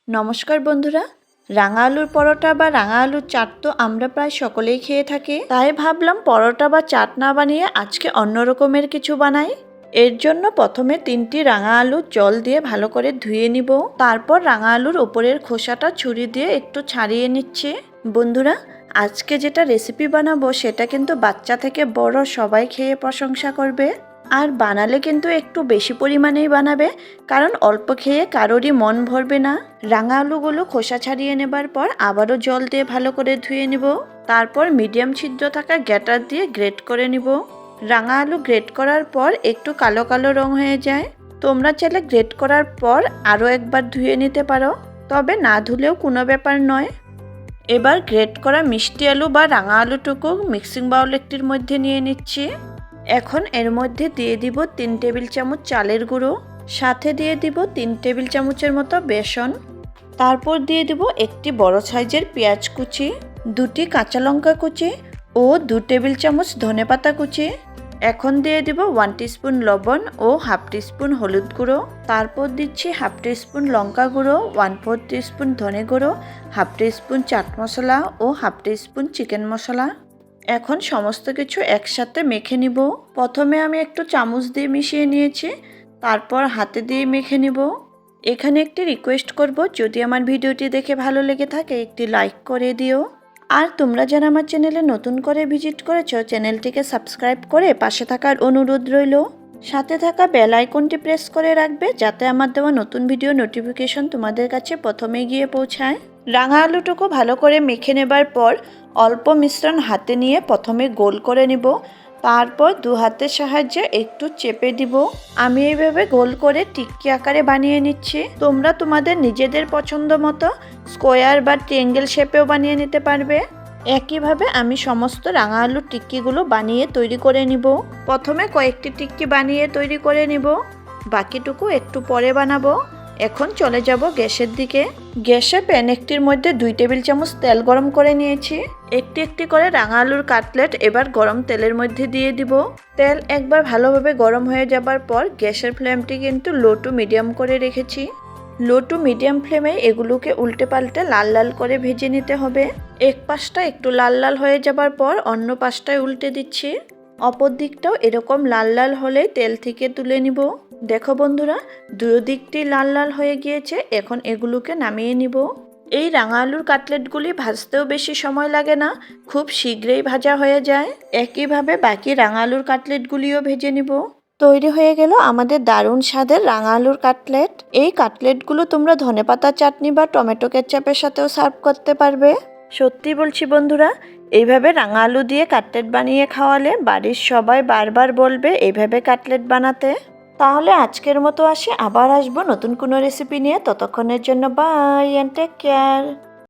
নমস্কার বন্ধুরা, রাঙা আলুর পরোটা বা রাঙা আলুর চাট তো আমরা প্রায় সকলেই খেয়ে থাকি। তাই ভাবলাম পরোটা বা চাট না বানিয়ে আজকে অন্য রকমের কিছু বানাই। এর জন্য প্রথমে 3টি রাঙা আলু জল দিয়ে ভালো করে ধুয়ে নিব। তারপর রাঙা আলুর উপরের খোসাটা ছুরি দিয়ে একটু ছাড়িয়ে নিচ্ছি। বন্ধুরা, আজকে যেটা রেসিপি বানাবো সেটা কিন্তু বাচ্চা থেকে বড় সবাই খেয়ে প্রশংসা করবে। আর বানালে কিন্তু একটু বেশি পরিমাণেই বানাবে, কারণ অল্প খেয়ে কারোরই মন ভরবে না। রাঙা আলুগুলো খোসা ছাড়িয়ে নেবার পর আবারও জল দিয়ে ভালো করে ধুয়ে নিব। তারপর মিডিয়াম ছিদ্র থাকা গ্রেটার দিয়ে গ্রেট করে নিব। রাঙা আলু গ্রেট করার পর একটু কালো কালো রং হয়ে যায়। তোমরা চাইলে গ্রেট করার পর আরও একবার ধুয়ে নিতে পারো, তবে না ধুলেও কোনো ব্যাপার নয়। এবার গ্রেট করা মিষ্টি আলু বা রাঙা আলুটুকু মিক্সিং বাউল একটির মধ্যে নিয়ে নিচ্ছি। এখন এর মধ্যে দিয়ে দিব 3 টেবিল চামচ চালের গুঁড়ো, সাথে দিয়ে দিব 3 টেবিল চামচের মতো বেসন। তারপর দিয়ে দিব একটি বড় সাইজের পেঁয়াজ কুচি, 2টি কাঁচা লঙ্কা কুচি ও 2 টেবিল চামচ ধনেপাতা কুচি। এখন দিয়ে দিব 1 টিস্পুন লবণ ও হাফ টিস্পুন হলুদ গুঁড়ো। তারপর দিচ্ছি হাফ টিস্পুন লঙ্কা গুঁড়ো, 1/4 টিস্পুন ধনে গুঁড়ো, হাফ টিস্পুন চাট মশলা ও হাফ টিস্পুন চিকেন মশলা। এখন সমস্ত কিছু একসাথে মেখে নিব। প্রথমে আমি একটু চামচ দিয়ে মিশিয়ে নিয়েছি, তারপর হাতে দিয়ে মেখে নিব। এখানে একটি রিকোয়েস্ট করব, যদি আমার ভিডিওটি দেখে ভালো লেগে থাকে একটি লাইক করে দিও। আর তোমরা যারা আমার চ্যানেলে নতুন করে ভিজিট করেছো, চ্যানেলটিকে সাবস্ক্রাইব করে পাশে থাকার অনুরোধ রইল। সাথে থাকা বেল আইকনটি প্রেস করে রাখবে, যাতে আমার দেওয়া নতুন ভিডিও নোটিফিকেশন তোমাদের কাছে প্রথমে গিয়ে পৌঁছায়। রাঙা আলুটুকু ভালো করে মেখে নেবার পর অল্প মিশ্রণ হাতে নিয়ে প্রথমে গোল করে নিব, তারপর 2 হাতের সাহায্যে একটু চেপে দিব। আমি এইভাবে গোল করে টিক্কি আকারে বানিয়ে নিচ্ছি। তোমরা তোমাদের নিজেদের পছন্দ মতো স্কোয়ার বা ট্রায়াঙ্গেল শেপেও বানিয়ে নিতে পারবে। একইভাবে আমি সমস্ত রাঙা আলুর টিক্কিগুলো বানিয়ে তৈরি করে নিব। প্রথমে কয়েকটি টিক্কি বানিয়ে তৈরি করে নিব, বাকিটুকু একটু পরে বানাবো। এখন চলে যাব গ্যাসের দিকে। গ্যাসে প্যান একটির মধ্যে 2 টেবিল চামচ তেল গরম করে নিয়েছি। একটি একটি করে রাঙা আলুর কাটলেট এবার গরম তেলের মধ্যে দিয়ে দিব। তেল একবার ভালোভাবে গরম হয়ে যাবার পর গ্যাসের ফ্লেমটি কিন্তু লো টু মিডিয়াম করে রেখেছি। লো টু মিডিয়াম ফ্লেমে এগুলোকে উল্টে পাল্টে লাল লাল করে ভেজে নিতে হবে। এক পাশটা একটু লাল লাল হয়ে যাবার পর অন্য পাশটায় উল্টে দিচ্ছি। অপর দিকটাও এরকম লাল লাল হলে তেল থেকে তুলে নিব। দেখো বন্ধুরা, দুই দিকটি লাল লাল হয়ে গিয়েছে। এখন এগুলোকে নামিয়ে নিব। এই রাঙা আলুর কাটলেটগুলি ভাজতেও বেশি সময় লাগে না, খুব শীঘ্রই ভাজা হয়ে যায়। একইভাবে বাকি রাঙা আলুর কাটলেটগুলিও ভেজে নিব। তৈরি হয়ে গেল আমাদের দারুণ স্বাদের রাঙা আলুর কাটলেট। এই কাটলেটগুলো তোমরা ধনেপাতা চাটনি বা টমেটো কেচাপের সাথেও সার্ভ করতে পারবে। সত্যি বলছি বন্ধুরা, এইভাবে রাঙা আলু দিয়ে কাটলেট বানিয়ে খাওয়ালে বাড়ির সবাই বারবার বলবে এইভাবে কাটলেট বানাতে। তাহলে আজকের মতো আসি, আবার আসবো নতুন কোনো রেসিপি নিয়ে। ততক্ষণের জন্য বাই অ্যান্ড টেক কেয়ার।